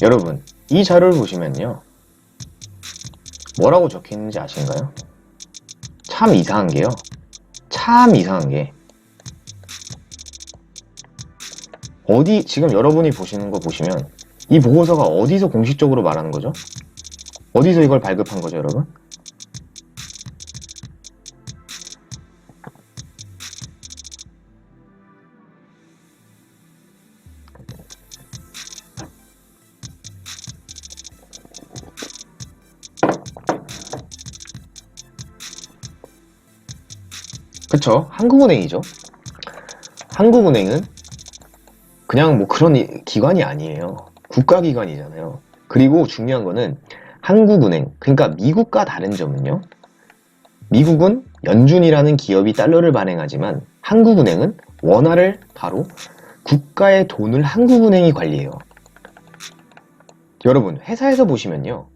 여러분, 이 자료를 보시면요. 뭐라고 적혀있는지 아신가요? 참 이상한 게요. 참 이상한 게 지금 여러분이 보시는 거 보시면 이 보고서가 어디서 공식적으로 말하는 거죠? 어디서 이걸 발급한 거죠, 여러분? 그쵸? 한국은행이죠. 한국은행은 그냥 뭐 그런 기관이 아니에요. 국가기관이잖아요. 그리고 중요한 거는 한국은행, 그러니까 미국과 다른 점은요. 미국은 연준이라는 기업이 달러를 발행하지만 한국은행은 원화를 바로 국가의 돈을 한국은행이 관리해요. 여러분, 회사에서 보시면요.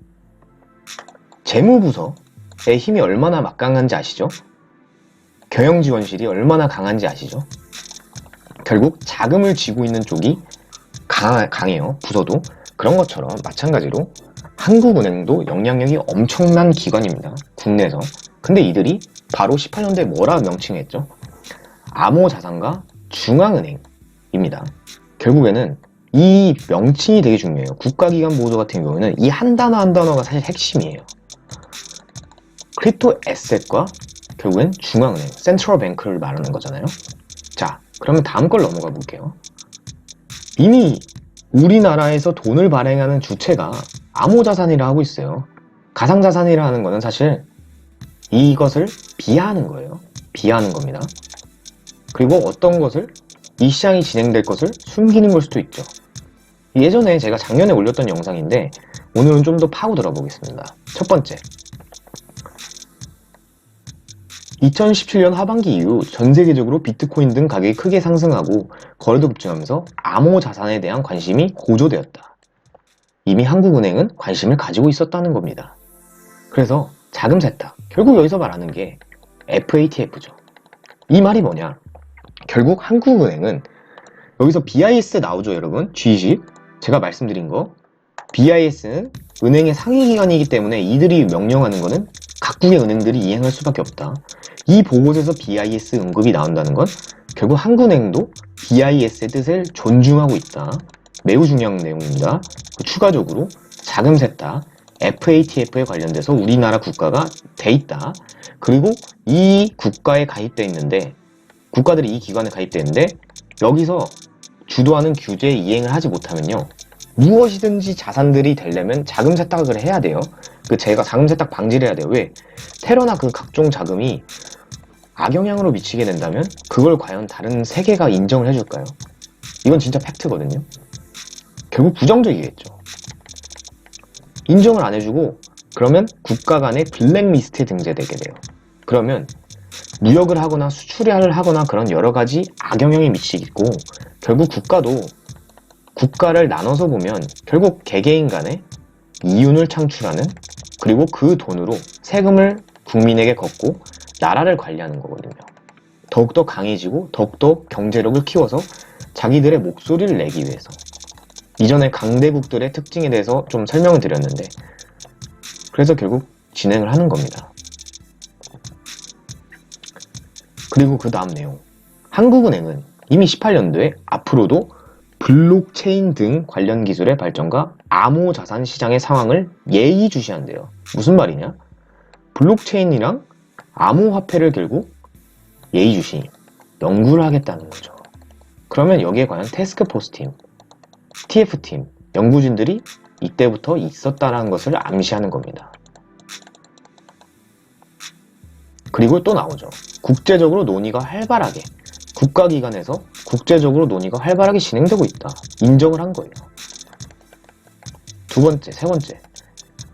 재무부서의 힘이 얼마나 막강한지 아시죠? 경영지원실이 얼마나 강한지 아시죠? 결국 자금을 쥐고 있는 쪽이 강해요. 부서도. 그런 것처럼 마찬가지로 한국은행도 영향력이 엄청난 기관입니다. 국내에서. 근데 이들이 바로 18년도에 뭐라 명칭했죠? 암호자산가 중앙은행입니다. 결국에는 이 명칭이 되게 중요해요. 국가기관 보고서 같은 경우에는 이 한 단어 한 단어가 사실 핵심이에요. 크립토 에셋과 결국엔 중앙은행, 센트럴 뱅크를 말하는 거잖아요. 자, 그러면 다음 걸 넘어가 볼게요. 이미 우리나라에서 돈을 발행하는 주체가 암호자산이라 하고 있어요. 가상자산이라 하는 거는 사실 이것을 비하하는 거예요. 비하하는 겁니다. 그리고 어떤 것을 이 시장이 진행될 것을 숨기는 걸 수도 있죠. 예전에 제가 작년에 올렸던 영상인데 오늘은 좀 더 파고 들어보겠습니다. 첫 번째, 2017년 하반기 이후 전 세계적으로 비트코인 등 가격이 크게 상승하고 거래도 급증하면서 암호자산에 대한 관심이 고조되었다. 이미 한국은행은 관심을 가지고 있었다는 겁니다. 그래서 자금 세탁, 결국 여기서 말하는 게 FATF죠. 이 말이 뭐냐? 결국 한국은행은 여기서 BIS 나오죠, 여러분? G20. 제가 말씀드린 거. BIS는 은행의 상위기관이기 때문에 이들이 명령하는 거는 각국의 은행들이 이행할 수밖에 없다. 이 보고서에서 BIS 언급이 나온다는 건 결국 한국은행도 BIS의 뜻을 존중하고 있다. 매우 중요한 내용입니다. 추가적으로 자금 세탁, FATF에 관련돼서 우리나라 국가가 돼 있다. 그리고 이 국가에 가입돼 있는데, 국가들이 이 기관에 가입돼 있는데 여기서 주도하는 규제에 이행을 하지 못하면요. 무엇이든지 자산들이 되려면 자금 세탁을 해야 돼요. 제가 자금 세탁 방지를 해야 돼요. 왜? 테러나 그 각종 자금이 악영향으로 미치게 된다면 그걸 과연 다른 세계가 인정을 해줄까요? 이건 진짜 팩트거든요. 결국 부정적이겠죠. 인정을 안 해주고 그러면 국가 간의 블랙리스트에 등재되게 돼요. 그러면 무역을 하거나 수출을 하거나 그런 여러 가지 악영향이 미치겠고 결국 국가도 국가를 나눠서 보면 결국 개개인 간에 이윤을 창출하는 그리고 그 돈으로 세금을 국민에게 걷고 나라를 관리하는 거거든요. 더욱더 강해지고 더욱더 경제력을 키워서 자기들의 목소리를 내기 위해서. 이전에 강대국들의 특징에 대해서 좀 설명을 드렸는데 그래서 결국 진행을 하는 겁니다. 그리고 그 다음 내용. 한국은행은 이미 18년도에 앞으로도 블록체인 등 관련 기술의 발전과 암호자산 시장의 상황을 예의주시한대요. 무슨 말이냐? 블록체인이랑 암호화폐를 결국 예의주시 연구를 하겠다는 거죠. 그러면 여기에 관한 태스크포스팀, TF팀, 연구진들이 이때부터 있었다는 것을 암시하는 겁니다. 그리고 또 나오죠. 국제적으로 논의가 활발하게, 국가기관에서 국제적으로 논의가 활발하게 진행되고 있다. 인정을 한 거예요. 두 번째, 세 번째,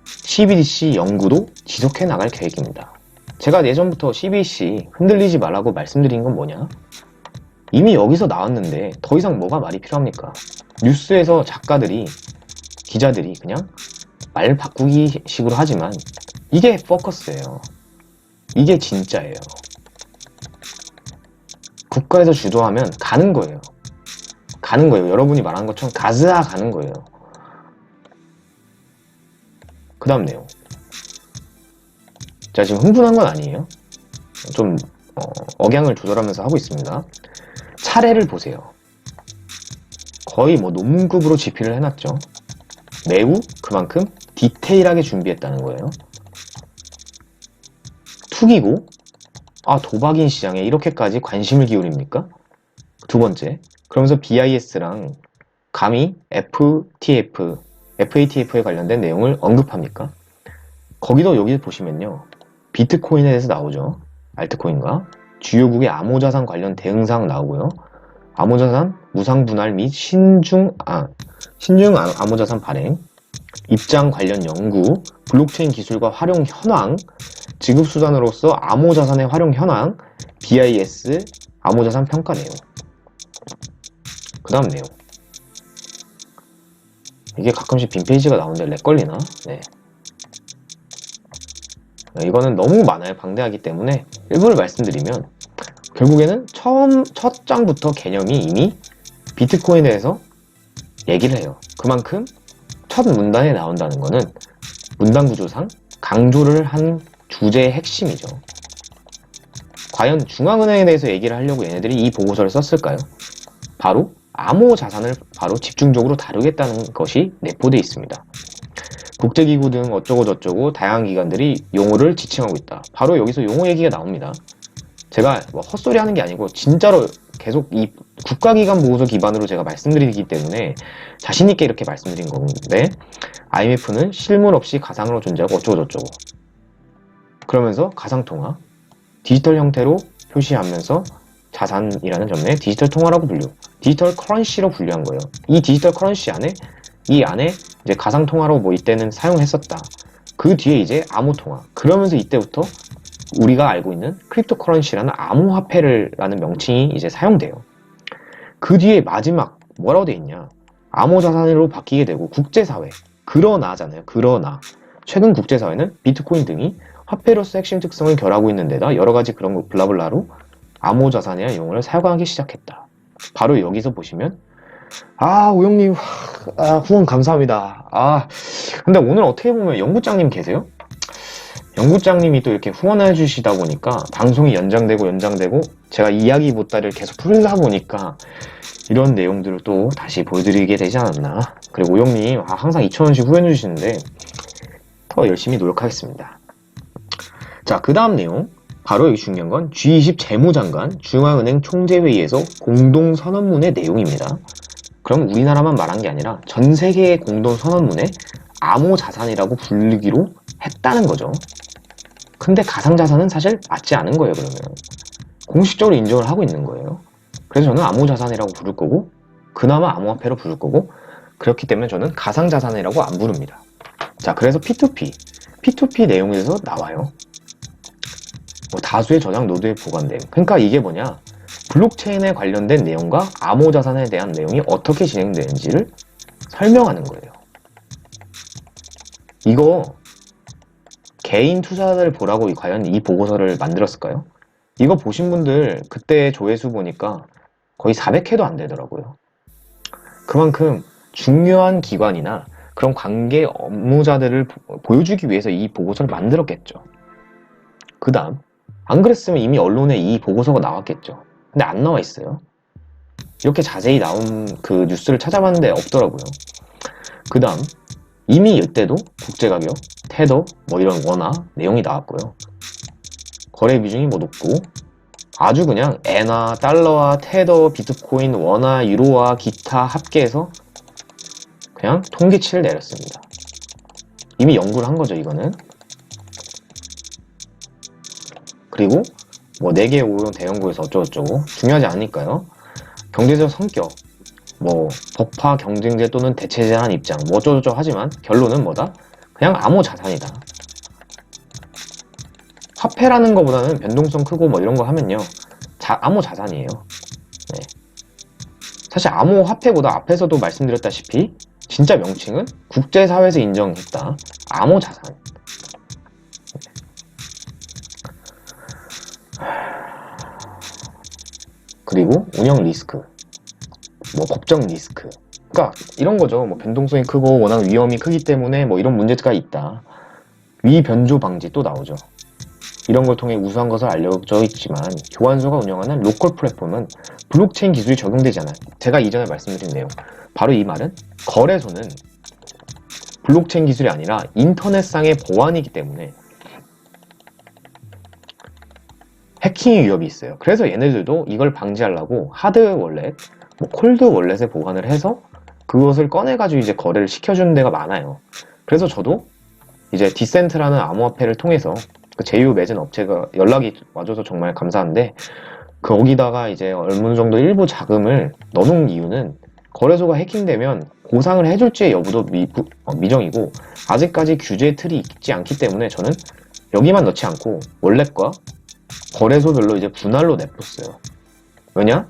CBDC 연구도 지속해 나갈 계획입니다. 제가 예전부터 CBDC 흔들리지 말라고 말씀드린 건 뭐냐? 이미 여기서 나왔는데 더 이상 뭐가 말이 필요합니까? 뉴스에서 작가들이, 기자들이 그냥 말 바꾸기 식으로 하지만 이게 포커스예요. 이게 진짜예요. 국가에서 주도하면 가는 거예요. 가는 거예요. 여러분이 말하는 것처럼 가즈아 가는 거예요. 그 다음 내용. 자, 지금 흥분한 건 아니에요. 좀 억양을 조절하면서 하고 있습니다. 차례를 보세요. 거의 뭐 논문급으로 집필을 해놨죠. 매우 그만큼 디테일하게 준비했다는 거예요. 투기고, 도박인 시장에 이렇게까지 관심을 기울입니까? 두 번째, 그러면서 BIS랑 감히 FATF에 관련된 내용을 언급합니까? 거기도 여기 보시면요. 비트코인에 대해서 나오죠. 알트코인과 주요국의 암호자산 관련 대응사항 나오고요. 암호자산 무상 분할 및 신중 암호자산 발행, 입장 관련 연구, 블록체인 기술과 활용 현황, 지급수단으로서 암호자산의 활용 현황, BIS 암호자산 평가 내용. 그 다음 내용. 이게 가끔씩 빈 페이지가 나오는데 렉 걸리나? 네. 이거는 너무 많아요. 방대하기 때문에 일부를 말씀드리면 결국에는 첫 장부터 개념이 이미 비트코인에 대해서 얘기를 해요. 그만큼 첫 문단에 나온다는 거는 문단 구조상 강조를 한 주제의 핵심이죠. 과연 중앙은행에 대해서 얘기를 하려고 얘네들이 이 보고서를 썼을까요? 바로 암호 자산을 바로 집중적으로 다루겠다는 것이 내포되어 있습니다. 국제기구 등 어쩌고저쩌고 다양한 기관들이 용어를 지칭하고 있다. 바로 여기서 용어 얘기가 나옵니다. 제가 뭐 헛소리 하는 게 아니고 진짜로 계속 이 국가기관 보고서 기반으로 제가 말씀드리기 때문에 자신있게 이렇게 말씀드린 건데, IMF는 실물 없이 가상으로 존재하고 어쩌고저쩌고, 그러면서 가상통화, 디지털 형태로 표시하면서 자산이라는 점에 디지털 통화라고 디지털 커런시로 분류한 거예요. 이 디지털 커런시 안에 이제 가상 통화로 뭐 이때는 사용했었다. 그 뒤에 이제 암호 통화. 그러면서 이때부터 우리가 알고 있는 크립토 커런시라는 암호화폐라는 명칭이 이제 사용돼요. 그 뒤에 마지막 뭐라고 돼 있냐? 암호 자산으로 바뀌게 되고 국제사회. 그러나잖아요. 그러나 최근 국제사회는 비트코인 등이 화폐로서 핵심 특성을 결하고 있는 데다 여러 가지 그런 거 블라블라로 암호 자산이라는 용어를 사용하기 시작했다. 바로 여기서 보시면 우영님 후원 감사합니다. 근데 오늘 어떻게 보면 연구장님 계세요? 연구장님이 또 이렇게 후원해 주시다 보니까 방송이 연장되고 제가 이야기 보따리를 계속 풀다 보니까 이런 내용들을 또 다시 보여드리게 되지 않았나. 그리고 오영님 항상 2,000원씩 후원해 주시는데 더 열심히 노력하겠습니다. 자, 그 다음 내용, 바로 여기 중요한 건 G20 재무장관 중앙은행 총재회의에서 공동선언문의 내용입니다. 그럼 우리나라만 말한 게 아니라 전 세계의 공동선언문에 암호자산이라고 부르기로 했다는 거죠. 근데 가상자산은 사실 맞지 않은 거예요. 그러면 공식적으로 인정을 하고 있는 거예요. 그래서 저는 암호자산이라고 부를 거고, 그나마 암호화폐로 부를 거고, 그렇기 때문에 저는 가상자산이라고 안 부릅니다. 자, 그래서 P2P 내용에서 나와요. 다수의 저장 노드에 보관됨. 그러니까 이게 뭐냐, 블록체인에 관련된 내용과 암호자산에 대한 내용이 어떻게 진행되는지를 설명하는 거예요. 이거 개인 투자자를 보라고 과연 이 보고서를 만들었을까요? 이거 보신 분들 그때 조회수 보니까 거의 400회도 안 되더라고요. 그만큼 중요한 기관이나 그런 관계 업무자들을 보여주기 위해서 이 보고서를 만들었겠죠. 그 다음, 안 그랬으면 이미 언론에 이 보고서가 나왔겠죠. 근데 안 나와 있어요. 이렇게 자세히 나온 그 뉴스를 찾아봤는데 없더라고요. 그 다음, 이미 이때도 국제가격, 테더, 이런 원화 내용이 나왔고요. 거래 비중이 높고, 아주 그냥 엔화, 달러와 테더, 비트코인, 원화, 유로와 기타 합계해서 그냥 통계치를 내렸습니다. 이미 연구를 한 거죠, 이거는. 그리고 4개 오용 대연구에서 어쩌고저쩌고 중요하지 않으니까요. 경제적 성격, 법화 경쟁제 또는 대체제한 입장, 어쩌고저쩌고 하지만 결론은 뭐다? 그냥 암호 자산이다. 화폐라는 것보다는 변동성 크고 이런 거 하면요, 암호 자산이에요. 네. 사실 암호 화폐보다 앞에서도 말씀드렸다시피 진짜 명칭은 국제사회에서 인정했다. 암호 자산. 그리고 운영 리스크, 법적 리스크, 그러니까 이런 거죠. 뭐 변동성이 크고 워낙 위험이 크기 때문에 뭐 이런 문제가 있다. 위변조 방지 또 나오죠. 이런 걸 통해 우수한 것을 알려져 있지만 교환소가 운영하는 로컬 플랫폼은 블록체인 기술이 적용되지 않아요. 제가 이전에 말씀드린 내용, 바로 이 말은 거래소는 블록체인 기술이 아니라 인터넷상의 보안이기 때문에 해킹의 위협이 있어요. 그래서 얘네들도 이걸 방지하려고 하드 월렛, 뭐 콜드 월렛에 보관을 해서 그것을 꺼내가지고 이제 거래를 시켜주는 데가 많아요. 그래서 저도 이제 디센트라는 암호화폐를 통해서 그 제휴 맺은 업체가 연락이 와줘서 정말 감사한데, 거기다가 이제 어느 정도 일부 자금을 넣어놓은 이유는 거래소가 해킹되면 보상을 해줄지의 여부도 미정이고 아직까지 규제 틀이 있지 않기 때문에 저는 여기만 넣지 않고 월렛과 거래소별로 이제 분할로 내pos어요. 왜냐?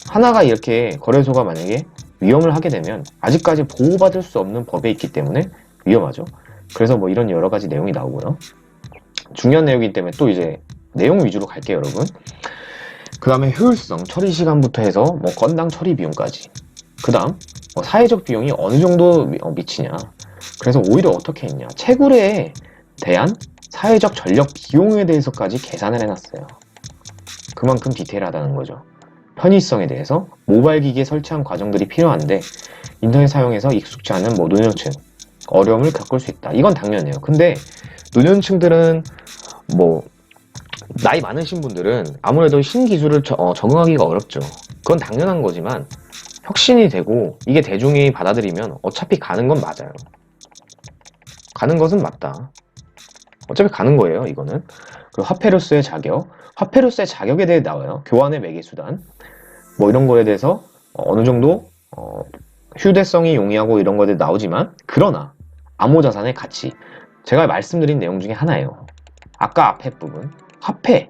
하나가 이렇게 거래소가 만약에 위험을 하게 되면 아직까지 보호받을 수 없는 법에 있기 때문에 위험하죠. 그래서 뭐 이런 여러 가지 내용이 나오고요. 중요한 내용이기 때문에 또 이제 내용 위주로 갈게요, 여러분. 그 다음에 효율성, 처리 시간부터 해서 뭐 건당 처리 비용까지. 그 다음 뭐 사회적 비용이 어느 정도 미치냐. 그래서 오히려 어떻게 했냐. 채굴에 대한 사회적 전력 비용에 대해서까지 계산을 해놨어요. 그만큼 디테일하다는 거죠. 편의성에 대해서 모바일 기기에 설치한 과정들이 필요한데 인터넷 사용에서 익숙지 않은 뭐 노년층 어려움을 겪을 수 있다. 이건 당연해요. 근데 노년층들은 뭐 나이 많으신 분들은 아무래도 신기술을 적응하기가 어렵죠. 그건 당연한 거지만 혁신이 되고 이게 대중이 받아들이면 어차피 가는 건 맞아요. 가는 것은 맞다. 어차피 가는 거예요, 이거는. 그리고 화폐로서의 자격, 화폐로서의 자격에 대해 나와요. 교환의 매개수단, 뭐 이런 거에 대해서 어느 정도 휴대성이 용이하고 이런 거에 나오지만, 그러나 암호자산의 가치, 제가 말씀드린 내용 중에 하나예요. 아까 앞에 부분, 화폐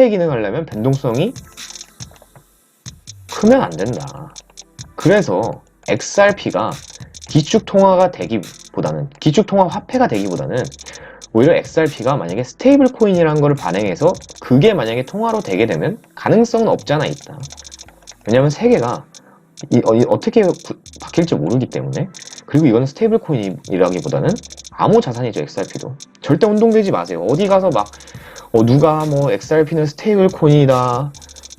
기능하려면 변동성이 크면 안 된다. 그래서 XRP가 기축통화 화폐가 되기보다는 오히려 XRP가 만약에 스테이블 코인이라는 거를 발행해서 그게 만약에 통화로 되게 되면 가능성은 없지 않아 있다. 왜냐면 세계가 어떻게 바뀔지 모르기 때문에. 그리고 이거는 스테이블 코인이라기보다는 암호 자산이죠. XRP도 절대 혼동되지 마세요. 어디 가서 막 누가 뭐 XRP는 스테이블 코인이다,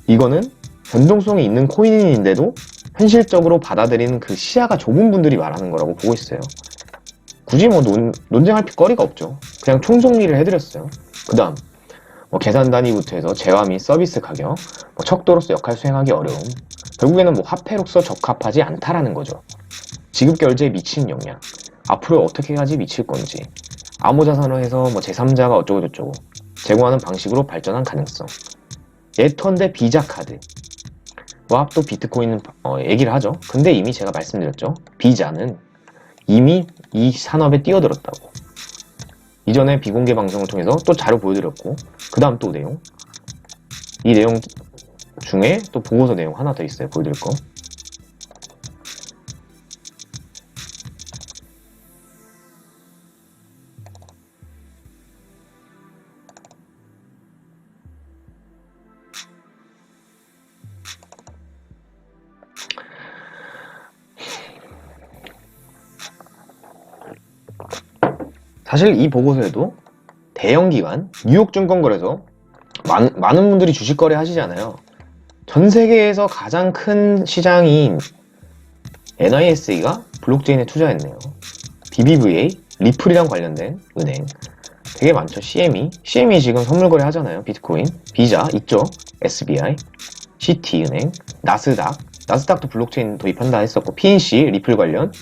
이거는 변동성이 있는 코인인데도 현실적으로 받아들이는 그 시야가 좁은 분들이 말하는 거라고 보고 있어요. 굳이 뭐 논쟁할 거리가 없죠. 그냥 총정리를 해드렸어요. 그 다음 뭐 계산 단위부터 해서 재화 및 서비스 가격, 뭐 척도로서 역할 수행하기 어려움, 결국에는 뭐 화폐로서 적합하지 않다라는 거죠. 지급 결제에 미치는 영향, 앞으로 어떻게까지 미칠 건지, 암호자산으로 해서 뭐 제3자가 어쩌고저쩌고 제공하는 방식으로 발전한 가능성, 예컨대 비자 카드와 또 비트코인은 얘기를 하죠. 근데 이미 제가 말씀드렸죠. 비자는 이미 이 산업에 뛰어들었다고. 이전에 비공개 방송을 통해서 또 자료 보여드렸고, 그 다음 또 내용, 이 내용 중에 또 보고서 내용 하나 더 있어요. 보여드릴 거. 사실 이 보고서에도 대형기관, 뉴욕증권거래소, 많은 분들이 주식거래 하시잖아요. 전 세계에서 가장 큰 시장인 NISA가 블록체인에 투자했네요. BBVA, 리플이랑 관련된 은행 되게 많죠. CME 지금 선물거래 하잖아요. 비트코인, 비자 있죠. SBI, 시티은행, 나스닥도 블록체인 도입한다 했었고, PNC, 리플 관련,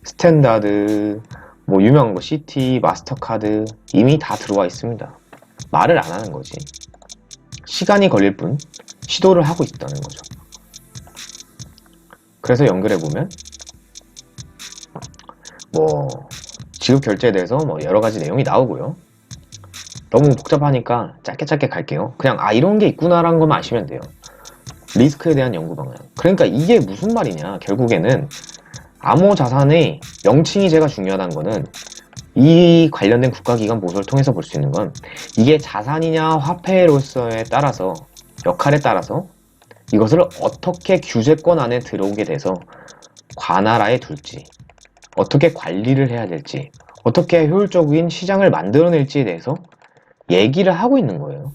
스탠다드, 뭐 유명한 거 시티, 마스터카드 이미 다 들어와 있습니다. 말을 안 하는 거지. 시간이 걸릴 뿐 시도를 하고 있다는 거죠. 그래서 연결해보면 뭐 지급 결제에 대해서 뭐 여러 가지 내용이 나오고요. 너무 복잡하니까 짧게 갈게요. 그냥 이런 게 있구나라는 것만 아시면 돼요. 리스크에 대한 연구 방향. 그러니까 이게 무슨 말이냐. 결국에는 암호 자산의 명칭이 제가 중요하다는 거는, 이 관련된 국가기관 보고서를 통해서 볼 수 있는 건 이게 자산이냐 화폐로서에 따라서, 역할에 따라서 이것을 어떻게 규제권 안에 들어오게 돼서 관할하에 둘지, 어떻게 관리를 해야 될지, 어떻게 효율적인 시장을 만들어낼지에 대해서 얘기를 하고 있는 거예요.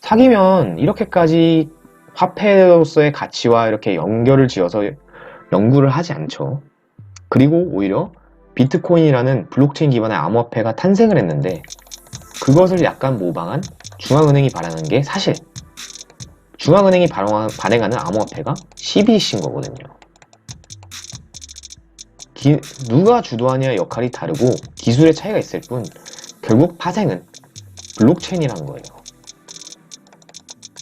사기면 이렇게까지 화폐로서의 가치와 이렇게 연결을 지어서 연구를 하지 않죠. 그리고 오히려 비트코인이라는 블록체인 기반의 암호화폐가 탄생을 했는데 그것을 약간 모방한 중앙은행이 발행한 게 사실 중앙은행이 발행하는 암호화폐가 CBDC인 거거든요. 누가 주도하냐의 역할이 다르고 기술의 차이가 있을 뿐 결국 파생은 블록체인이라는 거예요.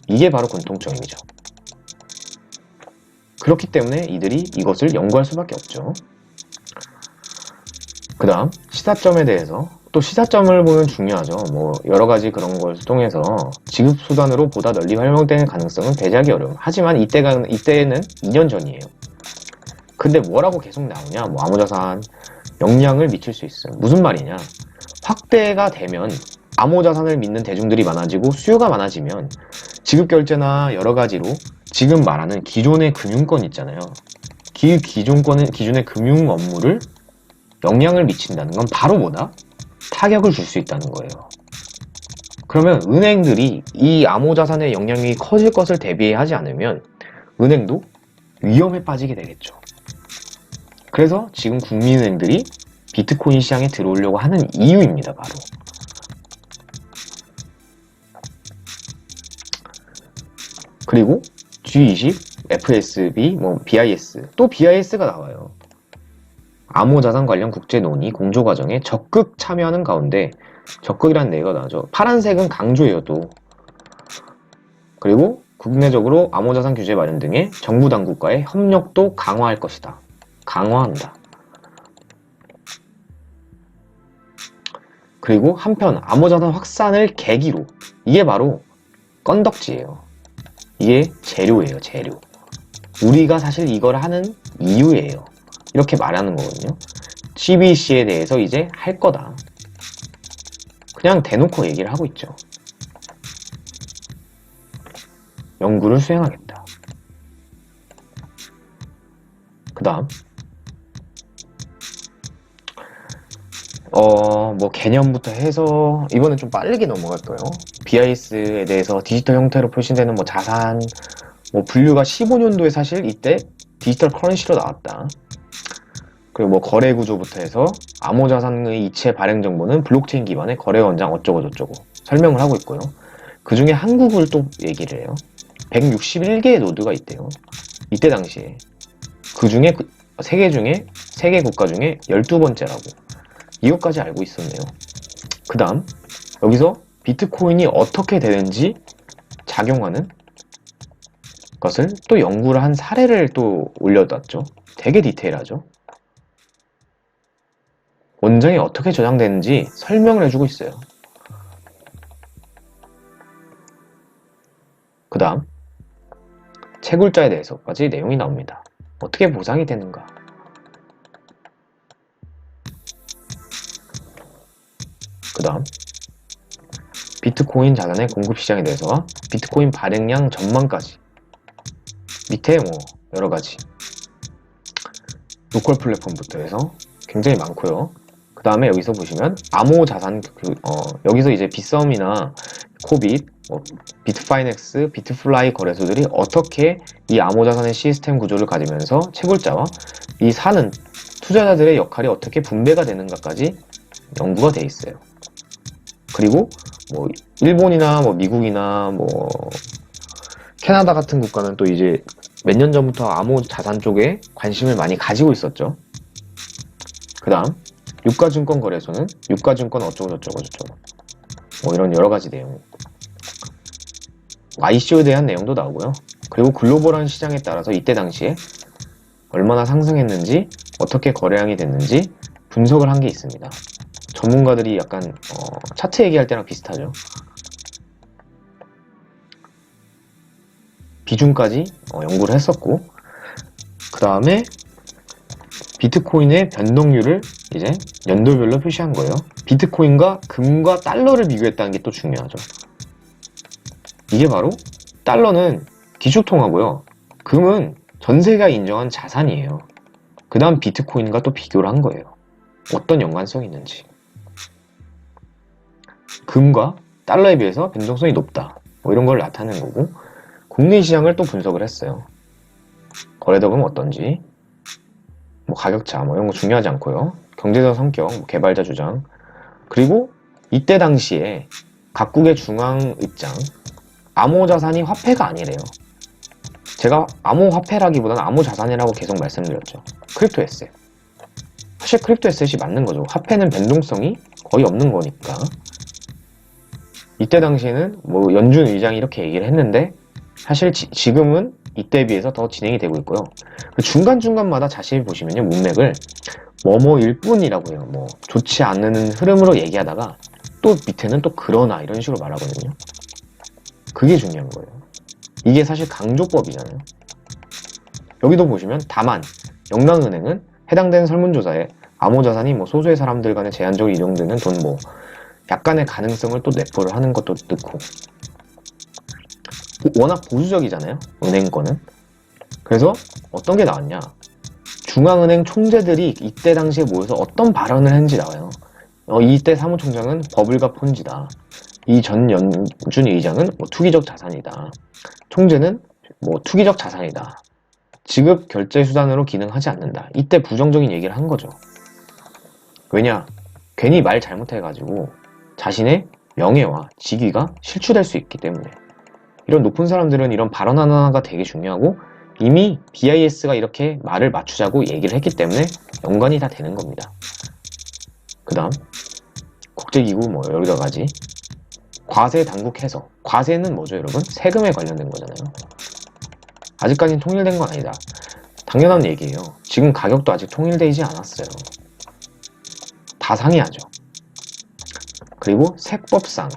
이게 바로 공통점이죠. 그렇기 때문에 이들이 이것을 연구할 수밖에 없죠. 그 다음 시사점에 대해서 또 시사점을 보면 중요하죠. 뭐 여러가지 그런 걸 통해서 지급수단으로 보다 널리 활용되는 가능성은 배제하기 어려움. 하지만 이때는 2년 전이에요. 근데 뭐라고 계속 나오냐? 뭐 암호자산 영향을 미칠 수 있어요. 무슨 말이냐? 확대가 되면 암호자산을 믿는 대중들이 많아지고 수요가 많아지면 지급결제나 여러가지로 지금 말하는 기존의 금융권 있잖아요. 기존의 금융 업무를 영향을 미친다는 건 바로 뭐다? 타격을 줄 수 있다는 거예요. 그러면 은행들이 이 암호자산의 영향이 커질 것을 대비하지 않으면 은행도 위험에 빠지게 되겠죠. 그래서 지금 국민은행들이 비트코인 시장에 들어오려고 하는 이유입니다, 바로. 그리고 G20, FSB, BIS, 또 BIS가 나와요. 암호자산 관련 국제 논의, 공조 과정에 적극 참여하는 가운데 적극이라는 얘기가 나오죠. 파란색은 강조예요, 또. 그리고 국내적으로 암호자산 규제 마련 등의 정부 당국과의 협력도 강화할 것이다. 강화한다. 그리고 한편 암호자산 확산을 계기로 이게 바로 건덕지예요. 이게 재료예요, 재료. 우리가 사실 이걸 하는 이유예요. 이렇게 말하는 거거든요. CBDC에 대해서 이제 할 거다. 그냥 대놓고 얘기를 하고 있죠. 연구를 수행하겠다. 그 다음 뭐 개념부터 해서 이번엔 좀 빠르게 넘어갈 거예요. BIS에 대해서 디지털 형태로 표시되는 뭐 자산 뭐 분류가 15년도에 사실 이때 디지털 커런시로 나왔다. 그리고 뭐 거래 구조부터 해서 암호자산의 이체 발행 정보는 블록체인 기반의 거래 원장 어쩌고 저쩌고 설명을 하고 있고요. 그 중에 한국을 또 얘기를 해요. 161개의 노드가 있대요. 이때 당시에 그 중에 세계 국가 중에 12번째라고. 이것까지 알고 있었네요. 그 다음 여기서 비트코인이 어떻게 되는지 작용하는 것을 또 연구를 한 사례를 또 올려놨죠. 되게 디테일하죠. 원장이 어떻게 저장되는지 설명을 해주고 있어요. 그 다음 채굴자에 대해서까지 내용이 나옵니다. 어떻게 보상이 되는가? 그 다음 비트코인 자산의 공급 시장에 대해서와 비트코인 발행량 전망까지 밑에 뭐 여러가지 로컬 플랫폼부터 해서 굉장히 많고요. 그 다음에 여기서 보시면 암호자산 여기서 이제 빗썸이나 코빗, 비트파이넥스, 비트플라이 거래소들이 어떻게 이 암호자산의 시스템 구조를 가지면서 채굴자와 이 사는 투자자들의 역할이 어떻게 분배가 되는가까지 연구가 돼 있어요. 그리고 뭐 일본이나 뭐 미국이나 뭐 캐나다 같은 국가는 또 이제 몇 년 전부터 암호자산 쪽에 관심을 많이 가지고 있었죠. 그 다음 유가증권 거래소는 유가증권 어쩌고 저쩌고 뭐 이런 여러가지 내용, ICO에 대한 내용도 나오고요. 그리고 글로벌한 시장에 따라서 이때 당시에 얼마나 상승했는지 어떻게 거래량이 됐는지 분석을 한 게 있습니다. 전문가들이 약간 차트 얘기할 때랑 비슷하죠. 비중까지 연구를 했었고, 그 다음에 비트코인의 변동률을 이제 연도별로 표시한 거예요. 비트코인과 금과 달러를 비교했다는 게 또 중요하죠. 이게 바로 달러는 기축통화고요. 금은 전 세계가 인정한 자산이에요. 그 다음 비트코인과 또 비교를 한 거예요. 어떤 연관성이 있는지. 금과 달러에 비해서 변동성이 높다. 뭐 이런 걸 나타낸 거고, 국내 시장을 또 분석을 했어요. 거래대금은 어떤지, 뭐 가격차, 뭐 이런 거 중요하지 않고요. 경제적 성격, 뭐 개발자 주장, 그리고 이때 당시에 각국의 중앙 입장, 암호자산이 화폐가 아니래요. 제가 암호화폐라기보다는 암호자산이라고 계속 말씀드렸죠. 크립토 에셋. 사실 크립토 에셋이 맞는 거죠. 화폐는 변동성이 거의 없는 거니까. 이때 당시에는 뭐 연준 의장이 이렇게 얘기를 했는데 사실 지금은 이때에 비해서 더 진행이 되고 있고요. 그 중간중간마다 자세히 보시면요. 문맥을 뭐뭐일 뿐이라고 해요. 뭐 좋지 않은 흐름으로 얘기하다가 또 밑에는 또 그러나 이런 식으로 말하거든요. 그게 중요한 거예요. 이게 사실 강조법이잖아요. 여기도 보시면 다만 영랑은행은 해당되는 설문조사에 암호자산이 뭐 소수의 사람들 간에 제한적으로 이용되는 돈 뭐 약간의 가능성을 또 내포를 하는 것도 넣고 워낙 보수적이잖아요. 은행권은. 그래서 어떤 게 나왔냐. 중앙은행 총재들이 이때 당시에 모여서 어떤 발언을 했는지 나와요. 이때 사무총장은 버블과 폰지다. 이 전 연준 의장은 뭐 투기적 자산이다. 총재는 뭐 투기적 자산이다. 지급 결제 수단으로 기능하지 않는다. 이때 부정적인 얘기를 한 거죠. 왜냐? 괜히 말 잘못해가지고 자신의 명예와 직위가 실추될 수 있기 때문에. 이런 높은 사람들은 이런 발언 하나가 되게 중요하고 이미 BIS가 이렇게 말을 맞추자고 얘기를 했기 때문에 연관이 다 되는 겁니다. 그 다음 국제기구 뭐 여러 가지 과세 당국 해석. 과세는 뭐죠 여러분? 세금에 관련된 거잖아요. 아직까지는 통일된 건 아니다. 당연한 얘기예요. 지금 가격도 아직 통일되지 않았어요. 다 상이하죠. 그리고 세법상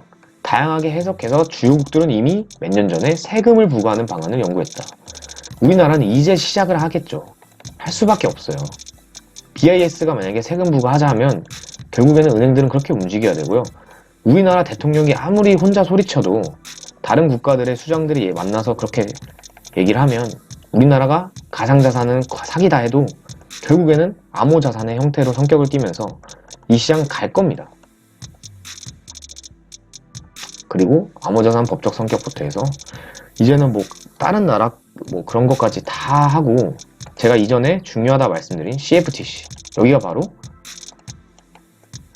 다양하게 해석해서 주요국들은 이미 몇 년 전에 세금을 부과하는 방안을 연구했다. 우리나라는 이제 시작을 하겠죠. 할 수밖에 없어요. BIS가 만약에 세금 부과하자 하면 결국에는 은행들은 그렇게 움직여야 되고요. 우리나라 대통령이 아무리 혼자 소리쳐도 다른 국가들의 수장들이 만나서 그렇게 얘기를 하면 우리나라가 가상자산은 사기다 해도 결국에는 암호자산의 형태로 성격을 띠면서 이 시장 갈 겁니다. 그리고 암호자산 법적 성격부터 해서 이제는 뭐 다른 나라 뭐 그런 것까지 다 하고 제가 이전에 중요하다 말씀드린 CFTC 여기가 바로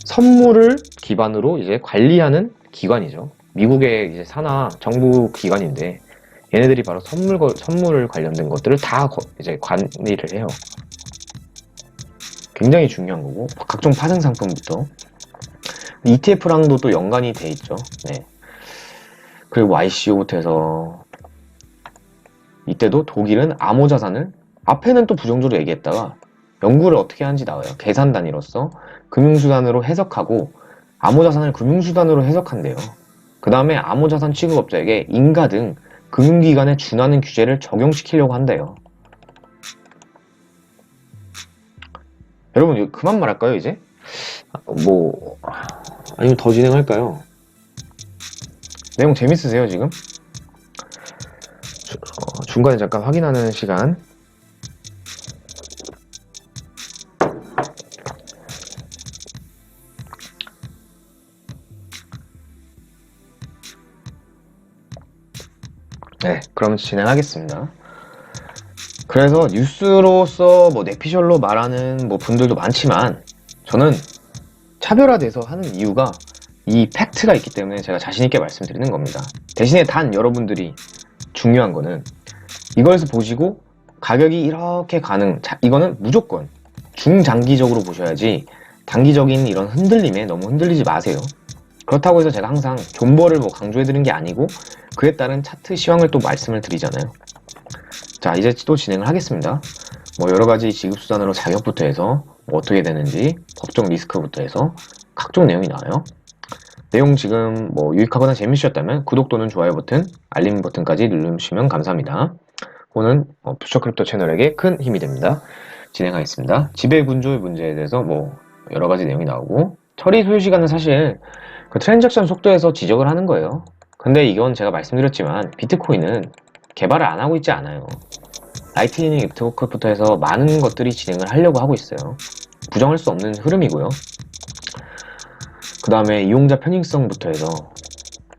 선물을 기반으로 이제 관리하는 기관이죠. 미국의 이제 산하 정부 기관인데 얘네들이 바로 선물을 관련된 것들을 다 이제 관리를 해요. 굉장히 중요한 거고 각종 파생 상품부터 ETF랑도 또 연관이 돼 있죠. 네. 그리고 ICO부터 해서 이때도 독일은 암호자산을 앞에는 또 부정적으로 얘기했다가 연구를 어떻게 하는지 나와요. 계산 단위로서 금융수단으로 해석하고 암호자산을 금융수단으로 해석한대요. 그 다음에 암호자산 취급업자에게 인가 등 금융기관에 준하는 규제를 적용시키려고 한대요. 여러분 그만 말할까요 이제? 뭐 아니면 더 진행할까요? 내용 재밌으세요 지금? 중간에 잠깐 확인하는 시간. 네, 그럼 진행하겠습니다. 그래서 뉴스로서 뭐 내피셜로 말하는 뭐 분들도 많지만 저는 차별화돼서 하는 이유가 이 팩트가 있기 때문에 제가 자신있게 말씀드리는 겁니다. 대신에 단 여러분들이 중요한 거는 이거에서 보시고 가격이 이렇게 이거는 무조건 중장기적으로 보셔야지 단기적인 이런 흔들림에 너무 흔들리지 마세요. 그렇다고 해서 제가 항상 존버를 뭐 강조해드린 게 아니고 그에 따른 차트 시황을 또 말씀을 드리잖아요. 자, 이제 또 진행을 하겠습니다. 뭐 여러가지 지급수단으로 자격부터 해서 뭐 어떻게 되는지 법적 리스크부터 해서 각종 내용이 나와요. 내용 지금 뭐 유익하거나 재밌으셨다면 구독 또는 좋아요 버튼, 알림 버튼까지 누르시면 감사합니다. 오늘 퓨처크립토 채널에게 큰 힘이 됩니다. 진행하겠습니다. 지배군조의 문제에 대해서 뭐 여러가지 내용이 나오고 처리 소요 시간은 사실 그 트랜잭션 속도에서 지적을 하는 거예요. 근데 이건 제가 말씀드렸지만 비트코인은 개발을 안 하고 있지 않아요. 라이트닝 네트워크부터 해서 많은 것들이 진행을 하려고 하고 있어요. 부정할 수 없는 흐름이고요. 그 다음에 이용자 편익성부터 해서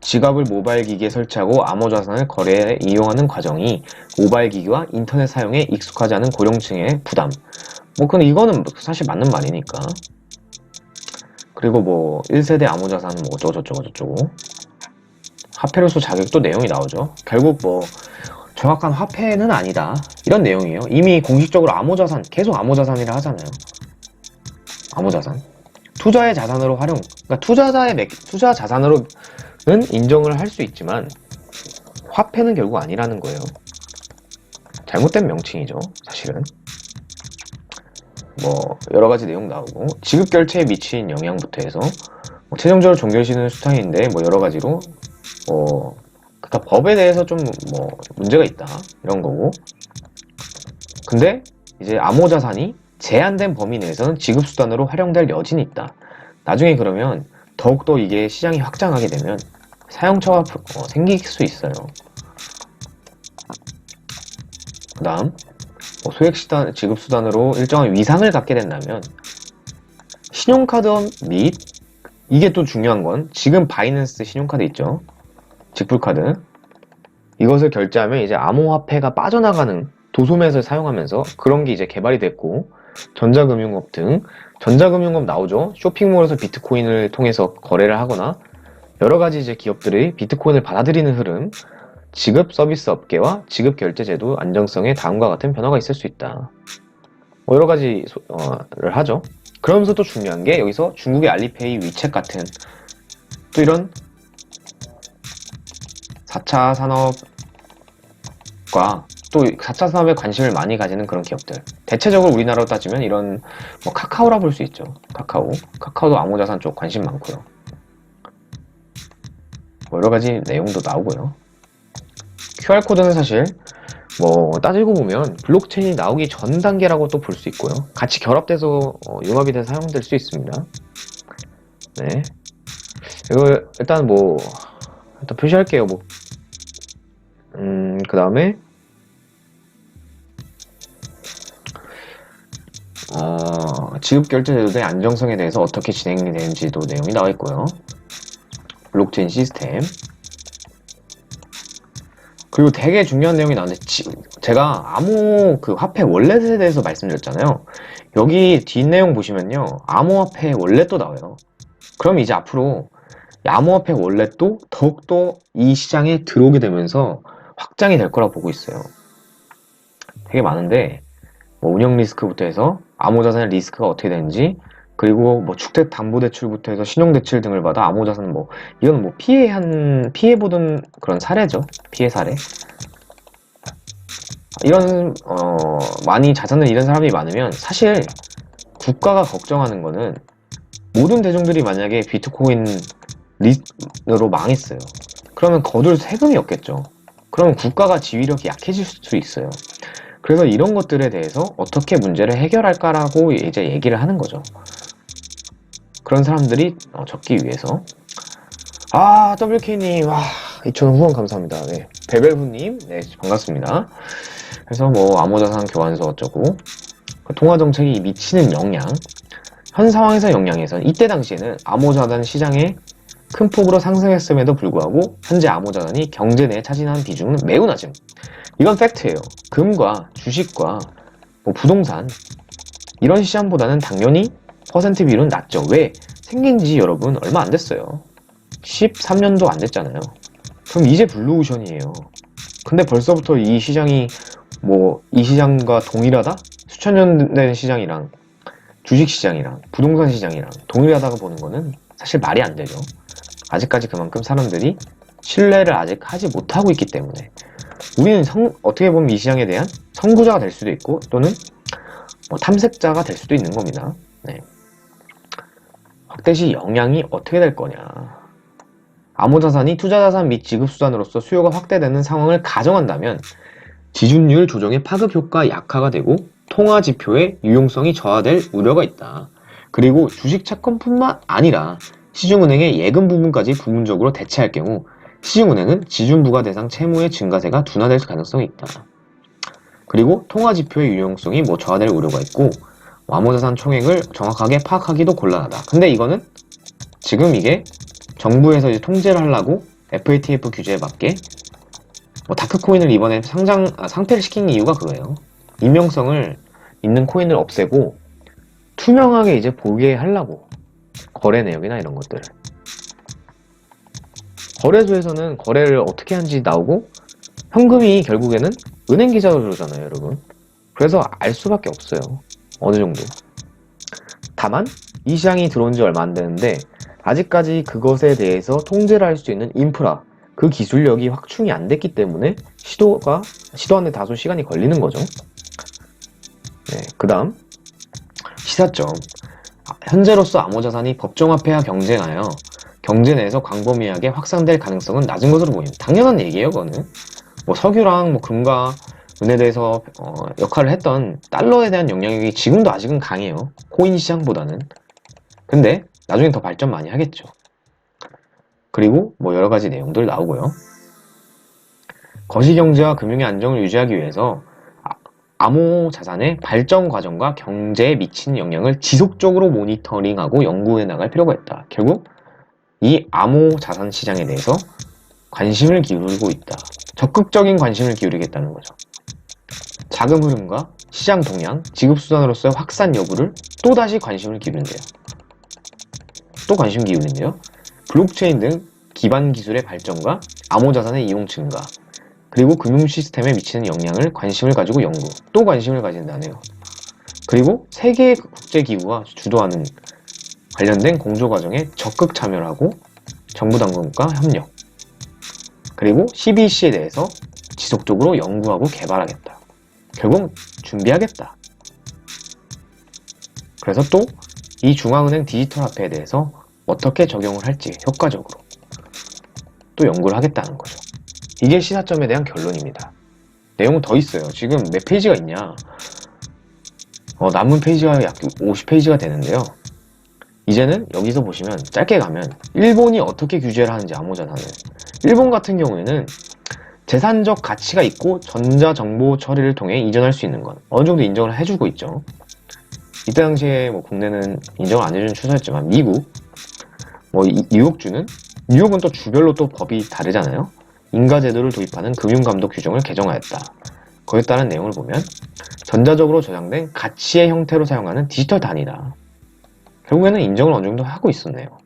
지갑을 모바일 기기에 설치하고 암호자산을 거래에 이용하는 과정이 모바일 기기와 인터넷 사용에 익숙하지 않은 고령층의 부담. 근데 이거는 사실 맞는 말이니까. 그리고 1세대 암호자산 어쩌고저쩌고 화폐로서 자격도 내용이 나오죠. 결국 정확한 화폐는 아니다, 이런 내용이에요. 이미 공식적으로 암호자산, 계속 암호자산이라 하잖아요. 암호자산. 투자의 자산으로 활용, 그러니까 투자 자산으로는 인정을 할 수 있지만 화폐는 결국 아니라는 거예요. 잘못된 명칭이죠, 사실은. 여러 가지 내용 나오고, 지급 결제에 미친 영향부터 해서 최종적으로 종결시는 수단인데 여러 가지로 그러니까 법에 대해서 좀 문제가 있다, 이런 거고. 근데 이제 암호자산이 제한된 범위 내에서는 지급수단으로 활용될 여진이 있다. 나중에 그러면 더욱더 이게 시장이 확장하게 되면 사용처가 생길 수 있어요. 그 다음 소액 지급수단으로 일정한 위상을 갖게 된다면 신용카드 및, 이게 또 중요한 건, 지금 바이낸스 신용카드 있죠, 직불카드, 이것을 결제하면 이제 암호화폐가 빠져나가는 도소매를 사용하면서 그런 게 이제 개발이 됐고, 전자금융업 등, 전자금융업 나오죠. 쇼핑몰에서 비트코인을 통해서 거래를 하거나 여러 가지 이제 기업들이 비트코인을 받아들이는 흐름, 지급 서비스 업계와 지급 결제 제도 안정성에 다음과 같은 변화가 있을 수 있다. 여러 가지를 하죠. 그러면서 또 중요한 게, 여기서 중국의 알리페이, 위챗 같은 또 이런 4차 산업과 또 4차 산업에 관심을 많이 가지는 그런 기업들, 대체적으로 우리나라로 따지면 이런 카카오라 볼 수 있죠. 카카오도 암호자산 쪽 관심 많고요. 여러 가지 내용도 나오고요. QR코드는 사실 따지고 보면 블록체인이 나오기 전 단계라고 또 볼 수 있고요. 같이 결합돼서 융합이 돼서 사용될 수 있습니다. 네, 이거 일단 일단 표시할게요. 그 다음에 지급결제제도의 안정성에 대해서 어떻게 진행이 되는지도 내용이 나와 있고요. 블록체인 시스템, 그리고 되게 중요한 내용이 나오는데, 제가 암호 화폐 월렛에 대해서 말씀드렸잖아요. 여기 뒷내용 보시면요, 암호화폐 월렛도 나와요. 그럼 이제 앞으로 암호화폐 월렛도 더욱더 이 시장에 들어오게 되면서 확장이 될 거라고 보고 있어요. 되게 많은데, 운영 리스크부터 해서 암호자산의 리스크가 어떻게 되는지, 그리고 주택담보대출부터 해서 신용대출 등을 받아 암호자산 이건 피해보던 그런 사례죠. 피해 사례. 이런 많이 자산을 잃은 사람이 많으면 사실 국가가 걱정하는 거는, 모든 대중들이 만약에 비트코인으로 망했어요. 그러면 거둘 세금이 없겠죠. 그러면 국가가 지휘력이 약해질 수 있어요. 그래서 이런 것들에 대해서 어떻게 문제를 해결할까라고 이제 얘기를 하는 거죠. 그런 사람들이 적기 위해서. WK님, 2,000원 후원 감사합니다. 네. 베벨후님, 네, 반갑습니다. 그래서 암호자산 교환서 어쩌고, 통화정책이 미치는 영향, 현 상황에서 영향에선, 이때 당시에는 암호자산 시장에 큰 폭으로 상승했음에도 불구하고 현재 암호자산이 경제 내에 차지하는 비중은 매우 낮음. 이건 팩트예요. 금과 주식과 부동산, 이런 시장보다는 당연히 퍼센트 비율은 낮죠. 왜? 생긴 지 여러분 얼마 안 됐어요. 13년도 안 됐잖아요. 그럼 이제 블루오션이에요. 근데 벌써부터 이 시장이 이 시장과 동일하다? 수천 년 된 시장이랑 주식시장이랑 부동산 시장이랑 동일하다고 보는 거는 사실 말이 안 되죠. 아직까지 그만큼 사람들이 신뢰를 아직 하지 못하고 있기 때문에 우리는 어떻게 보면 이 시장에 대한 선구자가 될 수도 있고, 또는 탐색자가 될 수도 있는 겁니다. 네. 확대 시 영향이 어떻게 될 거냐. 암호자산이 투자자산 및 지급수단으로서 수요가 확대되는 상황을 가정한다면 지준율 조정의 파급 효과 약화가 되고 통화지표의 유용성이 저하될 우려가 있다. 그리고 주식 채권뿐만 아니라 시중은행의 예금 부분까지 부분적으로 대체할 경우 시중은행은 지준부과 대상 채무의 증가세가 둔화될 가능성이 있다. 그리고 통화지표의 유용성이 뭐 저하될 우려가 있고 암호자산 총액을 정확하게 파악하기도 곤란하다. 근데 이거는 지금 이게 정부에서 이제 통제를 하려고 FATF 규제에 맞게 뭐 다크코인을 이번에 상폐를 시킨 이유가 그거예요. 익명성을 있는 코인을 없애고 투명하게 이제 보게 하려고 거래 내역이나 이런 것들을 거래소에서는 거래를 어떻게 하는지 나오고 현금이 결국에는 은행 계좌로 들어오잖아요, 여러분. 그래서 알 수밖에 없어요. 어느 정도. 다만 이 시장이 들어온 지 얼마 안 되는데 아직까지 그것에 대해서 통제를 할 수 있는 인프라, 그 기술력이 확충이 안 됐기 때문에 시도하는데 다소 시간이 걸리는 거죠. 네, 그 다음 시사점. 현재로서 암호자산이 법정화폐와 경쟁하여 경제 내에서 광범위하게 확산될 가능성은 낮은 것으로 보입니다. 당연한 얘기예요, 그거는. 뭐 석유랑 뭐 금과 은에 대해서 역할을 했던 달러에 대한 영향력이 지금도 아직은 강해요. 코인 시장보다는. 근데 나중에 더 발전 많이 하겠죠. 그리고 뭐 여러 가지 내용들 나오고요. 거시경제와 금융의 안정을 유지하기 위해서 암호 자산의 발전 과정과 경제에 미치는 영향을 지속적으로 모니터링하고 연구해 나갈 필요가 있다. 결국 이 암호 자산 시장에 대해서 관심을 기울이고 있다. 적극적인 관심을 기울이겠다는 거죠. 자금 흐름과 시장 동향, 지급수단으로서의 확산 여부를 또다시 관심을 기울인대요. 또 관심 기울인데요. 블록체인 등 기반 기술의 발전과 암호 자산의 이용 증가, 그리고 금융 시스템에 미치는 영향을 관심을 가지고 연구, 또 관심을 가진다네요. 그리고 세계 국제기구가 주도하는 관련된 공조 과정에 적극 참여를 하고 정부 당국과 협력, 그리고 CBDC에 대해서 지속적으로 연구하고 개발하겠다. 결국 준비하겠다. 그래서 또 이 중앙은행 디지털 화폐에 대해서 어떻게 적용을 할지 효과적으로 또 연구를 하겠다는 거죠. 이게 시사점에 대한 결론입니다. 내용은 더 있어요. 지금 몇 페이지가 있냐? 남은 페이지가 약 50페이지가 되는데요. 이제는 여기서 보시면 짧게 가면 일본이 어떻게 규제를 하는지 암호자산을. 일본 같은 경우에는 재산적 가치가 있고 전자정보 처리를 통해 이전할 수 있는 건 어느 정도 인정을 해주고 있죠. 이때 당시에 뭐 국내는 인정을 안 해주는 추세였지만 미국, 뉴욕은 또 주별로 또 법이 다르잖아요. 인가제도를 도입하는 금융감독 규정을 개정하였다. 거기에 따른 내용을 보면 전자적으로 저장된 가치의 형태로 사용하는 디지털 단위다. 결국에는 인정을 어느 정도 하고 있었네요.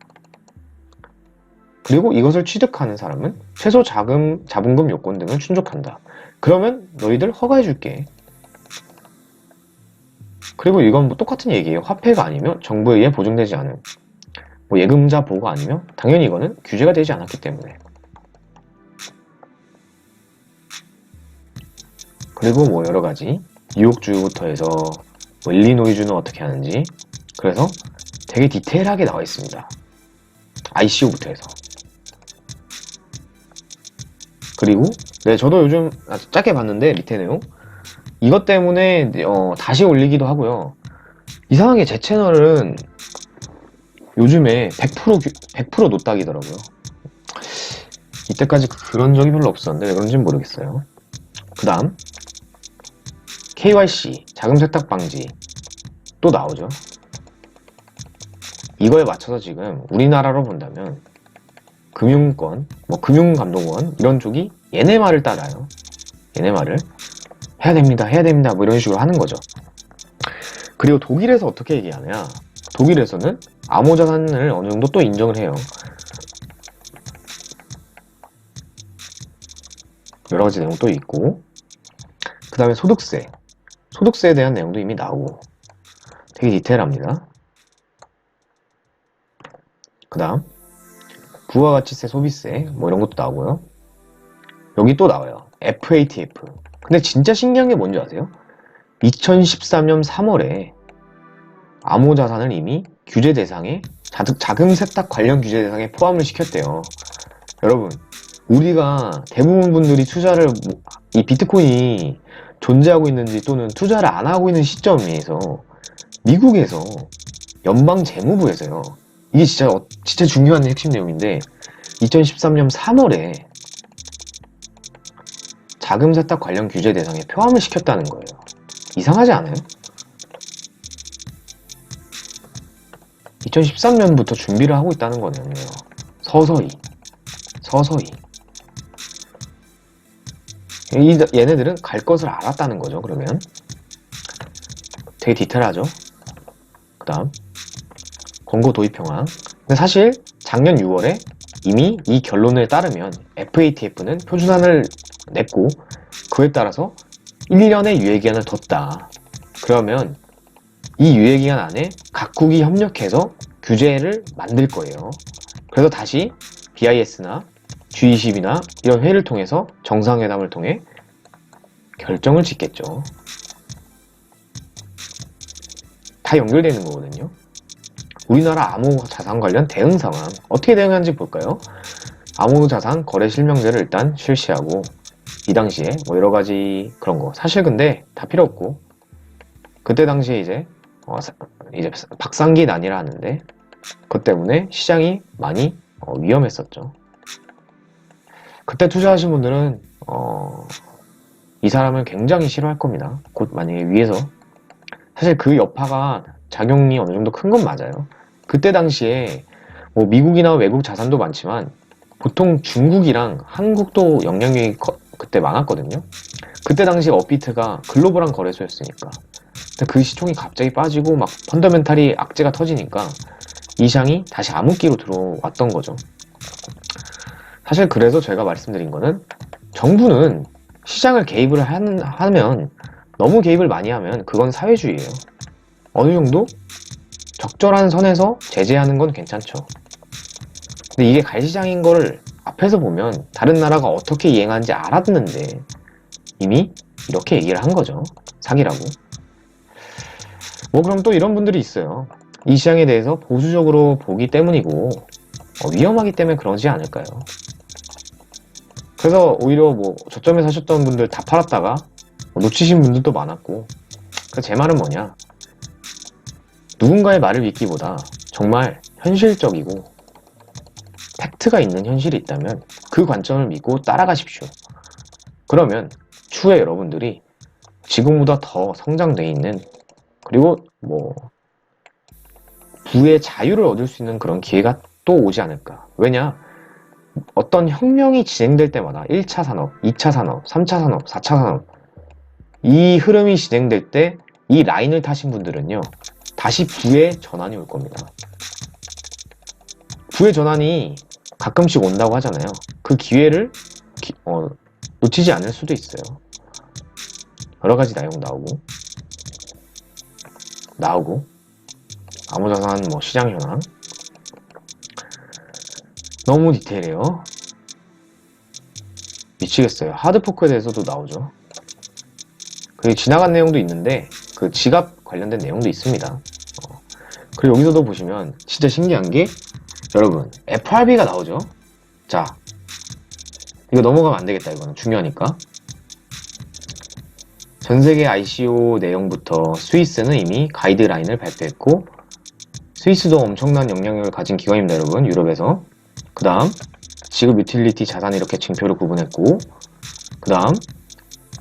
그리고 이것을 취득하는 사람은 최소 자본금 요건 등을 충족한다. 그러면 너희들 허가해줄게. 그리고 이건 뭐 똑같은 얘기예요. 화폐가 아니면 정부에 의해 보증되지 않은 예금자 보호가 아니면 당연히 이거는 규제가 되지 않았기 때문에. 그리고 뭐 여러 가지 뉴욕주부터 해서 일리노이주는 어떻게 하는지, 그래서 되게 디테일하게 나와 있습니다. ICO부터 해서. 그리고 저도 요즘 짧게 봤는데 밑에 내용 이것 때문에 다시 올리기도 하고요. 이상하게 제 채널은 요즘에 100% 노딱이더라고요. 이때까지 그런 적이 별로 없었는데 왜 그런지는 모르겠어요. 그 다음 KYC, 자금 세탁 방지 또 나오죠. 이거에 맞춰서 지금 우리나라로 본다면 금융권, 금융감독원 이런 쪽이 얘네 말을 따라요. 얘네 말을 해야 됩니다 뭐 이런 식으로 하는 거죠. 그리고 독일에서 어떻게 얘기하냐, 독일에서는 암호자산을 어느 정도 또 인정을 해요. 여러 가지 내용 또 있고, 그 다음에 소득세에 대한 내용도 이미 나오고 되게 디테일합니다. 그 다음 부가가치세, 소비세 뭐 이런 것도 나오고요. 여기 또 나와요. FATF. 근데 진짜 신기한 게 뭔지 아세요? 2013년 3월에 암호자산을 이미 규제 대상에 자금 세탁 관련 규제 대상에 포함을 시켰대요. 여러분, 우리가 대부분 분들이 투자를 이 비트코인이 존재하고 있는지 또는 투자를 안 하고 있는 시점에서 미국에서 연방재무부에서요. 이게 진짜 중요한 핵심 내용인데 2013년 3월에 자금 세탁 관련 규제 대상에 포함을 시켰다는 거예요. 이상하지 않아요? 2013년부터 준비를 하고 있다는 거네요. 서서히. 얘네들은 갈 것을 알았다는 거죠, 그러면. 되게 디테일하죠? 그 다음, 권고 도입 형황. 근데 사실 작년 6월에 이미 이 결론에 따르면 FATF는 표준안을 냈고, 그에 따라서 1년의 유예기간을 뒀다. 그러면 이 유예기간 안에 각국이 협력해서 규제를 만들 거예요. 그래서 다시 BIS나 G20이나 이런 회의를 통해서 정상회담을 통해 결정을 짓겠죠. 다 연결되는 거거든요. 우리나라 암호자산 관련 대응 상황 어떻게 대응하는지 볼까요? 암호자산 거래 실명제를 일단 실시하고 이 당시에 뭐 여러가지 그런 거 사실 근데 다 필요 없고 그때 당시에 이제 박상기 난이라 하는데 그것 때문에 시장이 많이 위험했었죠. 그때 투자하신 분들은 이 사람을 굉장히 싫어할 겁니다. 곧 만약에 위에서 사실 그 여파가 작용이 어느 정도 큰 건 맞아요. 그때 당시에 뭐 미국이나 외국 자산도 많지만 보통 중국이랑 한국도 영향력이 그때 많았거든요. 그때 당시 업비트가 글로벌한 거래소였으니까. 근데 그 시총이 갑자기 빠지고 막 펀더멘탈이 악재가 터지니까 이 시장이 다시 암흑기로 들어왔던 거죠. 사실 그래서 제가 말씀드린 거는 정부는 시장을 개입을 하면 너무 개입을 많이 하면 그건 사회주의예요. 어느 정도 적절한 선에서 제재하는 건 괜찮죠. 근데 이게 갈시장인 걸 앞에서 보면 다른 나라가 어떻게 이행하는지 알았는데 이미 이렇게 얘기를 한 거죠. 사기라고. 뭐 그럼 또 이런 분들이 있어요. 이 시장에 대해서 보수적으로 보기 때문이고 위험하기 때문에 그러지 않을까요? 그래서 오히려 뭐 저점에 사셨던 분들 다 팔았다가 놓치신 분들도 많았고 그래서 제 말은 뭐냐, 누군가의 말을 믿기보다 정말 현실적이고 팩트가 있는 현실이 있다면 그 관점을 믿고 따라가십시오. 그러면 추후에 여러분들이 지금보다 더 성장돼 있는 그리고 뭐 부의 자유를 얻을 수 있는 그런 기회가 또 오지 않을까. 왜냐, 어떤 혁명이 진행될 때마다 1차 산업, 2차 산업, 3차 산업, 4차 산업 이 흐름이 진행될 때 이 라인을 타신 분들은요 다시 부의 전환이 올 겁니다. 부의 전환이 가끔씩 온다고 하잖아요. 그 기회를 놓치지 않을 수도 있어요. 여러가지 내용 나오고 암호자산 뭐 시장 현황 너무 디테일해요. 미치겠어요. 하드포크에 대해서도 나오죠. 그리고 지나간 내용도 있는데 그 지갑 관련된 내용도 있습니다. 그리고 여기서도 보시면 진짜 신기한 게 여러분 FRB가 나오죠. 자, 이거 넘어가면 안 되겠다. 이거는 중요하니까. 전세계 ICO 내용부터 스위스는 이미 가이드라인을 발표했고 스위스도 엄청난 영향력을 가진 기관입니다. 여러분 유럽에서. 그 다음 지급 유틸리티 자산 이렇게 징표를 구분했고 그 다음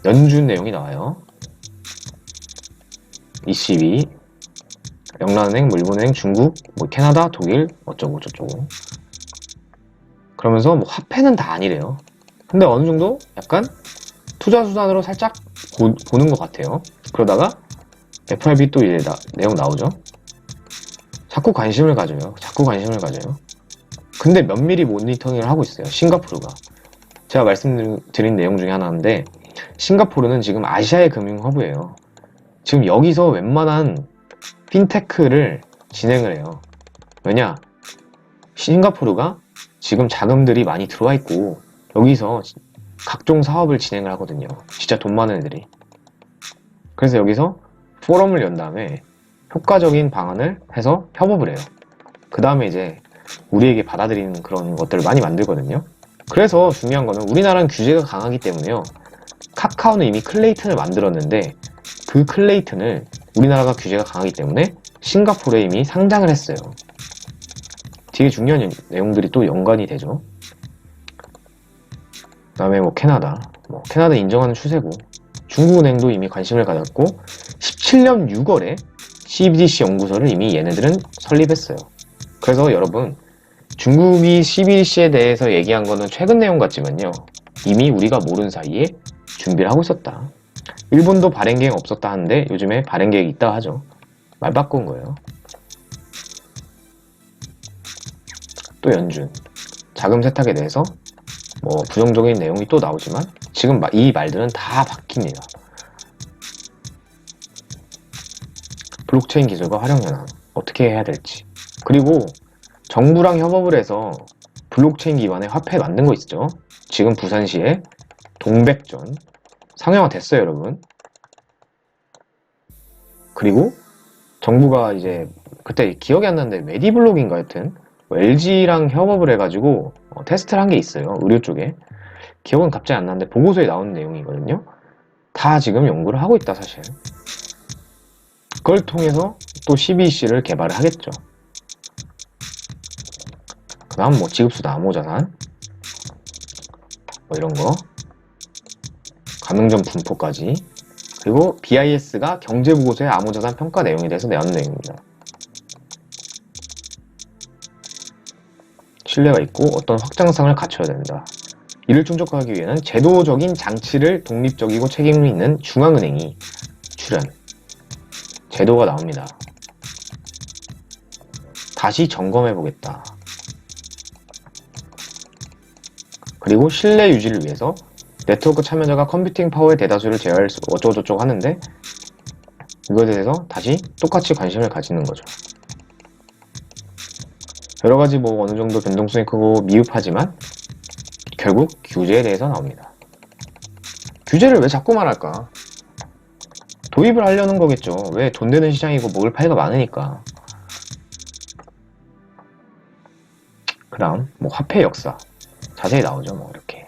연준 내용이 나와요. ECB, 영란은행, 뭐 일본은행, 중국, 뭐 캐나다, 독일 어쩌고 저쩌고. 그러면서 뭐 화폐는 다 아니래요. 근데 어느 정도 약간 투자 수단으로 살짝 보는 것 같아요. 그러다가 FRB 또 이제 내용 나오죠. 자꾸 관심을 가져요. 근데 면밀히 모니터링을 하고 있어요. 싱가포르가. 제가 말씀드린 내용 중에 하나인데 싱가포르는 지금 아시아의 금융 허브예요. 지금 여기서 웬만한 핀테크를 진행을 해요. 왜냐? 싱가포르가 지금 자금들이 많이 들어와 있고 여기서 각종 사업을 진행을 하거든요. 진짜 돈 많은 애들이. 그래서 여기서 포럼을 연 다음에 효과적인 방안을 해서 협업을 해요. 그 다음에 이제 우리에게 받아들이는 그런 것들을 많이 만들거든요. 그래서 중요한 거는 우리나라는 규제가 강하기 때문에요. 카카오는 이미 클레이튼을 만들었는데 그 클레이튼을 우리나라가 규제가 강하기 때문에 싱가포르에 이미 상장을 했어요. 되게 중요한 내용들이 또 연관이 되죠. 그 다음에 뭐 캐나다, 캐나다 인정하는 추세고, 중국은행도 이미 관심을 가졌고 17년 6월에 CBDC 연구소를 이미 얘네들은 설립했어요. 그래서 여러분, 중국이 CBDC에 대해서 얘기한 거는 최근 내용 같지만요, 이미 우리가 모르는 사이에 준비를 하고 있었다. 일본도 발행 계획 없었다 하는데 요즘에 발행 계획 있다 하죠. 말 바꾼 거예요. 또 연준, 자금 세탁에 대해서 부정적인 내용이 또 나오지만 지금 이 말들은 다 바뀝니다. 블록체인 기술과 활용 현황 어떻게 해야 될지, 그리고 정부랑 협업을 해서 블록체인 기반의 화폐 만든 거 있죠. 지금 부산시에 동백전 상용화 됐어요, 여러분. 그리고 정부가 이제 그때 기억이 안 나는데 메디블록인가 하여튼 LG랑 협업을 해가지고 테스트를 한 게 있어요. 의료 쪽에. 기억은 갑자기 안 나는데 보고서에 나오는 내용이거든요. 다 지금 연구를 하고 있다, 사실. 그걸 통해서 또 CBDC를 개발을 하겠죠. 그 다음 지급수다, 암호자산 이런 거, 가맹점 분포까지, 그리고 BIS가 경제보고서의 암호자산 평가 내용에 대해서 내놓은 내용입니다. 신뢰가 있고 어떤 확장성을 갖춰야 된다. 이를 충족하기 위해는 제도적인 장치를 독립적이고 책임이 있는 중앙은행이 출연, 제도가 나옵니다. 다시 점검해보겠다. 그리고 신뢰 유지를 위해서 네트워크 참여자가 컴퓨팅 파워의 대다수를 제어할 수 어쩌고저쩌고 하는데, 이거에 대해서 다시 똑같이 관심을 가지는 거죠. 여러가지 어느 정도 변동성이 크고 미흡하지만 결국 규제에 대해서 나옵니다. 규제를 왜 자꾸 말할까? 도입을 하려는 거겠죠. 왜? 돈 되는 시장이고 먹을 파이가 많으니까. 그 다음 화폐 역사 자세히 나오죠. 이렇게.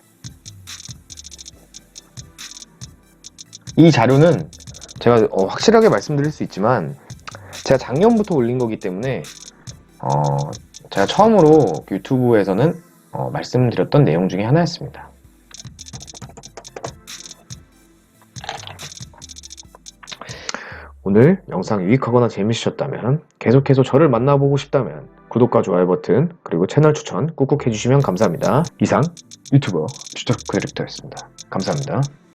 이 자료는 제가 확실하게 말씀드릴 수 있지만 제가 작년부터 올린 거기 때문에 제가 처음으로 유튜브에서는 말씀드렸던 내용 중에 하나였습니다. 오늘 영상 유익하거나 재미있으셨다면, 계속해서 저를 만나보고 싶다면 구독과 좋아요 버튼, 그리고 채널 추천 꾹꾹 해주시면 감사합니다. 이상 유튜버 주적 크리에이터였습니다. 감사합니다.